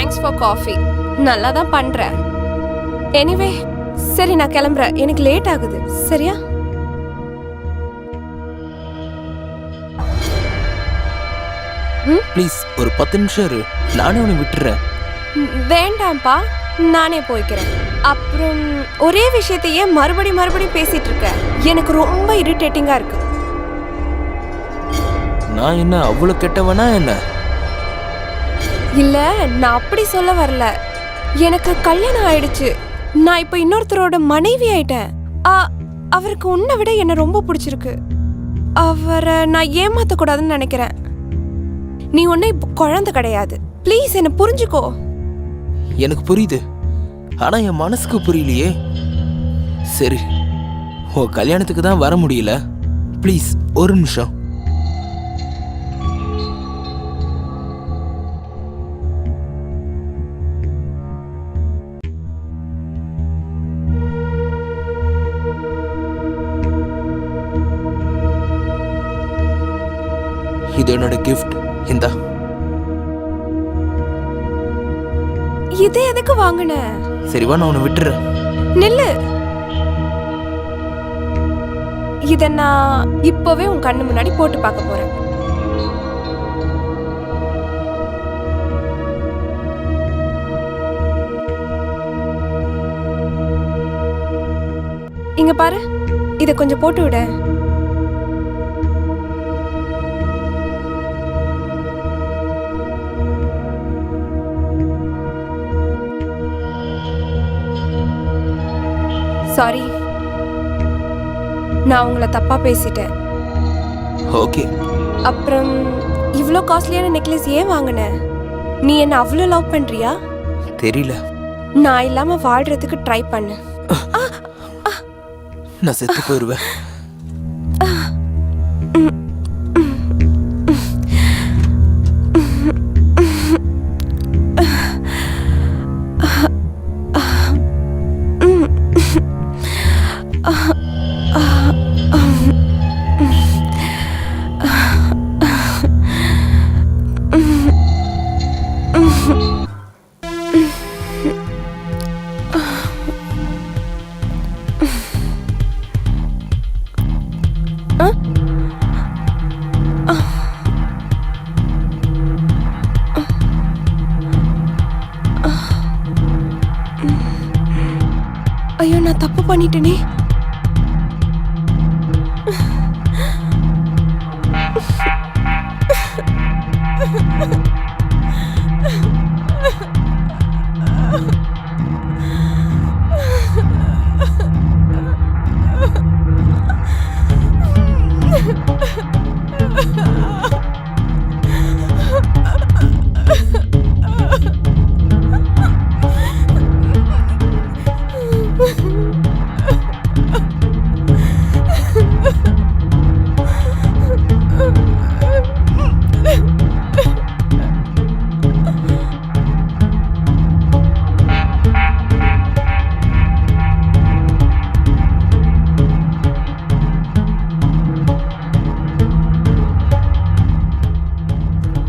Thanks for coffee. நல்லா தான் பண்றேன். எனிவே சரி, நான் கிளம்புறேன். எனக்கு லேட் ஆகுது. சரியா? ப்ளீஸ் ஒரு 10 நிமிஷம் இரு, நானே உன்னை விட்டுறேன். வேண்டாம்ப்பா, நானே போய்க்கிறேன். அப்புறம் ஒரே விஷயத்தையே மறுபடியும் பேசிட்டு இருக்க. எனக்கு ரொம்ப இரிட்டேட்டிங்கா இருக்கு. நான் என்ன அவ்வளவு கெட்டவனா என்ன? இல்ல, நான் அப்படி சொல்ல வரல. எனக்கு கல்யாணம் ஆயிடுச்சு. நான் இப்ப இன்னொருத்தரோட மனைவி ஆயிட்டேன். அவருக்கு உன்னை விட என்ன ரொம்ப பிடிச்சிருக்கு. அவரை நான் ஏமாத்த கூடாதுன்னு நினைக்கிறேன். நீ ஒன்னும் இப்ப குழந்தை கிடையாது. ப்ளீஸ் என்ன புரிஞ்சுக்கோ. எனக்கு புரியுது, ஆனா என் மனசுக்கு புரியலையே. சரி, உன் கல்யாணத்துக்கு தான் வர முடியல. ப்ளீஸ் ஒரு நிமிஷம். இது என்னோட கிஃப்ட். இந்தா. இது எதுக்கு வாங்குன? சரிவா, நான் உன்னை விட்டுறேன். நில்லு. இத நான் இப்பவே உன் கண்ணு முன்னாடி போட்டு பார்க்க போறேன். இங்க பாரு, இத கொஞ்சம் போட்டு விட. சாரி, நான் உங்களை தப்பா பேசிட்டேன். ஓகே. அப்புறம் இவ்ளோ காஸ்ட்லியான நெக்லஸ் ஏன் வாங்குன? நீ என்ன அவ்வளோ லவ் பண்றியா? தெரியல. நான் இல்லாம வாழ்றதுக்கு ட்ரை பண்ணு. நான் செத்து போயிருவேன். ஐயோ, நான் தப்பு பண்ணிட்டேனே.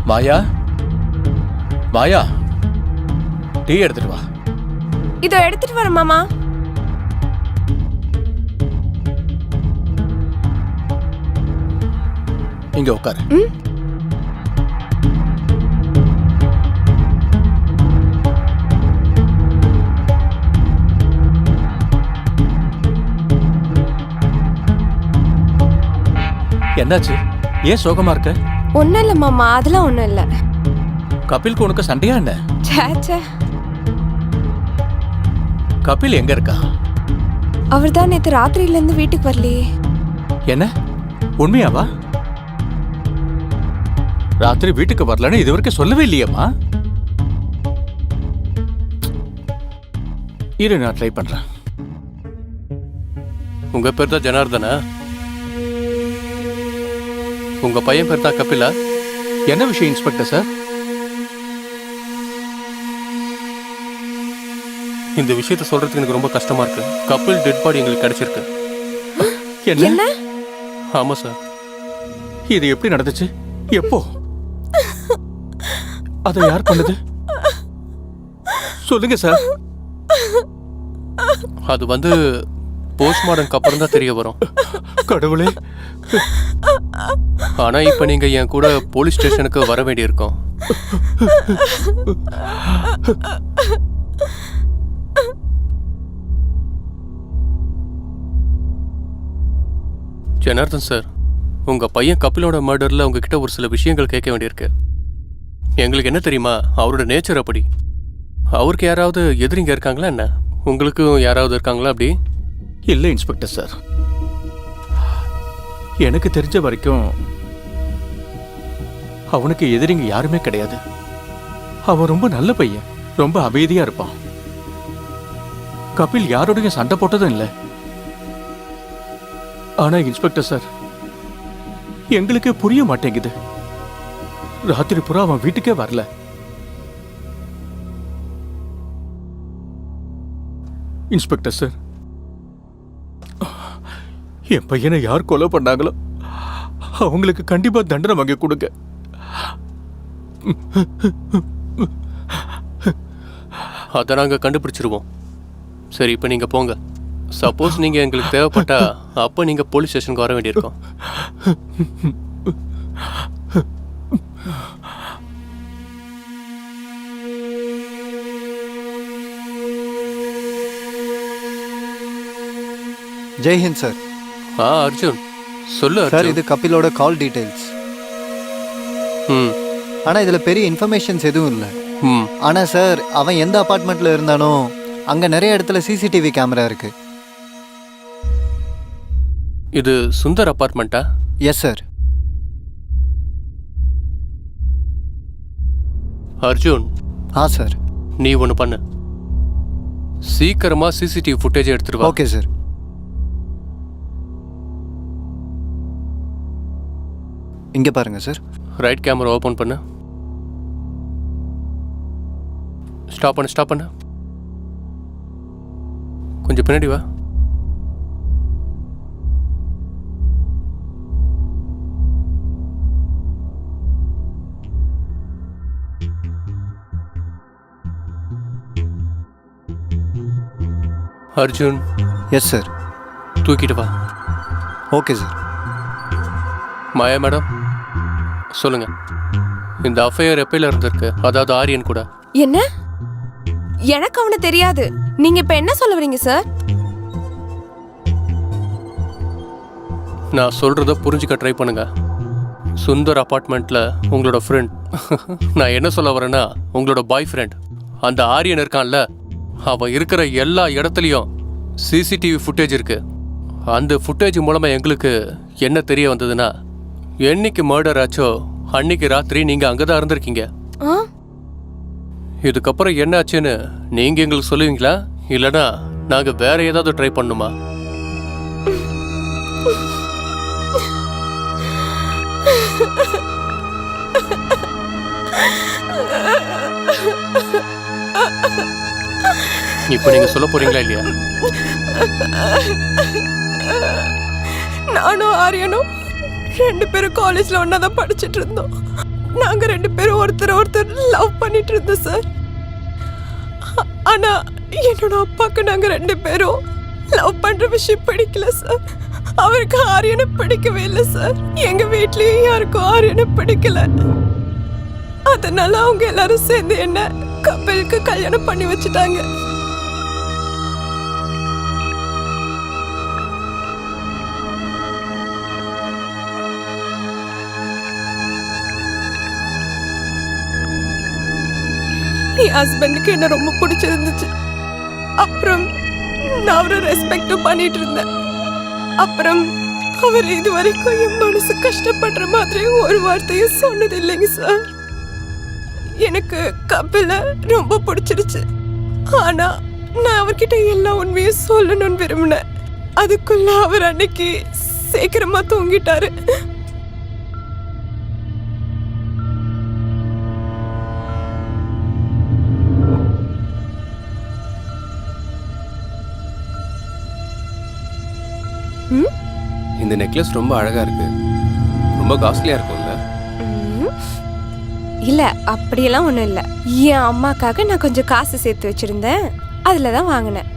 மாயா, மாயா, டீ எடுத்துட்டு வா. இதோ எடுத்துட்டு வர மாமா. இங்க உட்காரு. என்னாச்சு? ஏன் சோகமா இருக்க? ஒன்னும் இல்ல மாமா, அதெல்லாம் ஒன்னும் இல்ல. கபிலுக்கு உனக்கு சண்டையா என்ன? சேச்சே, கபில் எங்க இருக்கா? அவர் தான் நேத்து ராத்திரியில இருந்து வீட்டுக்கு வரலையே. என்ன, உண்மையாவா? ராத்திரி வீட்டுக்கு வரலன்னு இதுவரைக்கும் சொல்லவே இல்லையம்மா. இரு, நான் ட்ரை பண்றேன். உங்க பேர் தான் ஜனார்தனா? உங்க பையன் பேர் தான் கபிலா? என்ன விஷயம் இன்ஸ்பெக்டர் சார்? இந்த விஷயத்த சொல்றதுக்கு எனக்கு ரொம்ப கஷ்டமா இருக்கு. கபில் டெட் பாடி எங்களுக்கு கிடைச்சிருக்கு. என்ன? ஆமா சார். இது எப்படி நடந்துச்சு? எப்போ? அதை யார் பண்ணது? சொல்லுங்க சார். அது வந்து போஸ்ட்மார்டம்க்கு அப்புறம் தான் தெரிய வரும். கடவுளே. ஆனா இப்ப நீங்க என் கூட போலீஸ் ஸ்டேஷனுக்கு வர வேண்டியிருக்கும். ஜனார்தன் சார், உங்க பையன் கபிலோட மர்டர்ல உங்ககிட்ட ஒரு சில விஷயங்கள் கேட்க வேண்டியிருக்கு. எங்களுக்கு என்ன தெரியுமா, அவரோட நேச்சர் அப்படி. அவருக்கு யாராவது எதிரிங்க இருக்காங்களா என்ன? உங்களுக்கும் யாராவது இருக்காங்களா அப்படி? இல்லை இன்ஸ்பெக்டர் சார், எனக்கு தெரிஞ்ச வரைக்கும் அவனுக்கு எதிரிங்க யாருமே கிடையாது. அவன் ரொம்ப நல்ல பையன், ரொம்ப அமைதியா இருப்பான். கபில் யாரோடையும் சண்டை போட்டதும் இல்லை. ஆனா இன்ஸ்பெக்டர் சார், எங்களுக்கே புரிய மாட்டேங்குது. ராத்திரி பூரா அவன் வீட்டுக்கே வரல. இன்ஸ்பெக்டர் சார், என் பையனை யார் கொலை பண்ணாங்களோ அவங்களுக்கு கண்டிப்பா தண்டனை வாங்கி கொடுங்க. அதை நாங்கள் கண்டுபிடிச்சிருவோம். சரி, இப்போ நீங்கள் போங்க. சப்போஸ் நீங்கள் எங்களுக்கு தேவைப்பட்டா அப்போ நீங்கள் போலீஸ் ஸ்டேஷனுக்கு வர வேண்டியிருக்கோம். ஜெய்ஹிந்த் சார். அர்ஜுன் சொல்லு. சார், இது கபிலோட கால் டீடைல்ஸ். ம் ஆனால் இதில் பெரிய இன்ஃபர்மேஷன்ஸ் எதுவும் இல்லை. ம் ஆனால் சார், அவன் எந்த அப்பார்ட்மெண்ட்டில் இருந்தானோ அங்கே நிறைய இடத்துல சிசிடிவி கேமரா இருக்கு. இது சுந்தர் அப்பார்ட்மெண்ட்டா? Yes sir. அர்ஜுன், சார். நீ ஒன்று பண்ணு, சீக்கிரமாக சிசிடிவி ஃபுட்டேஜ் எடுத்துட்டு வா. Okay sir. இங்கே பாருங்க சார். ரைட் கேமரா ஓப்பன் பண்ணு. ஸ்டாப் பண்ணு. கொஞ்சம் பின்னாடி வா. அர்ஜுன். Yes sir. தூக்கிட்டு வா. Okay sir. மாயா மேடம், சொல்லுங்க. இந்த அஃபையர் எப்பயில இருந்திருக்கு? அதாவது ஆரியன் கூட. என்ன? எனக்கு அவனை தெரியாது. நீங்க இப்ப என்ன சொல்ல வரீங்க சார்? நான் சொல்றத புரிஞ்சுக்க ட்ரை பண்ணுங்க. சுந்தர் அபார்ட்மெண்ட்ல உங்களோட ஃப்ரெண்ட், நான் என்ன சொல்ல வரேன்னா உங்களோட பாய் ஃப்ரெண்ட், அந்த ஆரியன் இருக்கான்ல, அவன் இருக்கிற எல்லா இடத்துலையும் சிசிடிவி ஃபுட்டேஜ் இருக்கு. அந்த ஃபுட்டேஜ் மூலமா எங்களுக்கு என்ன தெரிய வந்ததுன்னா, என்னைக்கு மர்டர் ஆச்சோ அன்னைக்கு ராத்திரி நீங்க அங்கதான் இருந்திருக்கீங்க. இதுக்கப்புறம் என்ன ஆச்சுன்னு நீங்க எங்களுக்கு சொல்லுவீங்களா, இல்லைன்னா நாங்க வேற ஏதாவது ட்ரை பண்ணுமா? இப்ப நீங்க சொல்ல போறீங்களா இல்லையா? நானும் ஆரியனும் 2 பேரும் காலேஜ்ல ஒன்னாதான் படிச்சுட்டு இருந்தோம். நாங்க 2 பேரும் ஒருத்தர் லவ் பண்ணிட்டு இருந்தோம் சார். ஆனா என்னோட அப்பாக்கு நாங்க 2 பேரும் லவ் பண்ற விஷயம் பிடிக்கல சார். அவருக்கு ஆரியனை பிடிக்கவே இல்லை சார். எங்க வீட்லயும் யாருக்கும் ஆரியனை பிடிக்கல. அதனால அவங்க எல்லாரும் சேர்ந்து என்ன கபிலுக்கு கல்யாணம் பண்ணி வச்சுட்டாங்க. என் ஹஸ்பண்டுக்கு என்ன ரொம்ப பிடிச்சிருந்துச்சு. அப்புறம் நான் அவரை ரெஸ்பெக்டும் பண்ணிட்டு இருந்தேன். அப்புறம் அவர் இது வரைக்கும் என் மனசு கஷ்டப்படுற மாதிரி ஒரு வார்த்தையும் சொன்னது இல்லைங்க சார். எனக்கு கபில ரொம்ப பிடிச்சிருச்சு. ஆனா நான் அவர்கிட்ட எல்லா உண்மையும் சொல்லணும்னு விரும்பினேன். அதுக்குள்ள அவர் அன்னைக்கு சீக்கிரமா தூங்கிட்டாரு. இந்த நெக்லஸ் ரொம்ப அழகா இருக்கு. ரொம்ப காஸ்ட்லியா இருக்கும்ல? இல்ல அப்படியெல்லாம் ஒண்ணும் இல்ல. என் அம்மாக்காக நான் கொஞ்சம் காசு சேர்த்து வச்சிருந்தேன், அதுல தான் வாங்கினேன்.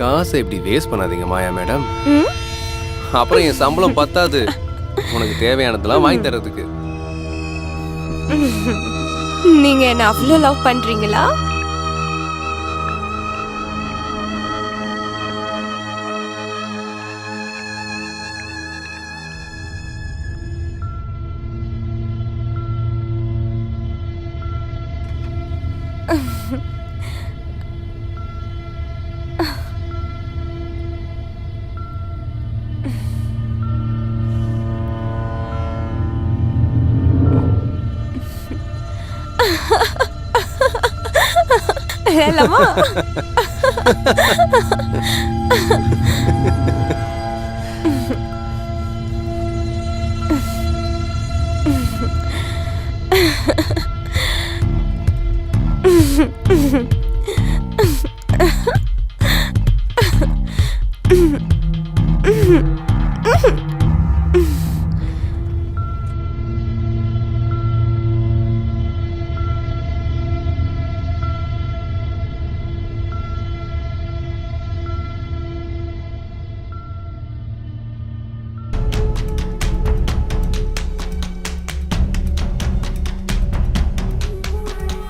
காசை இப்படி வேஸ்ட் பண்ணாதீங்க மாயா மேடம். ம்? அப்புறம் என் சம்பளம் பத்தாது உனக்கு தேவையானதெல்லாம் வாங்கி தரதுக்கு. நீங்க என்ன அவ்வளோ லவ் பண்றீங்களா? ஏலமா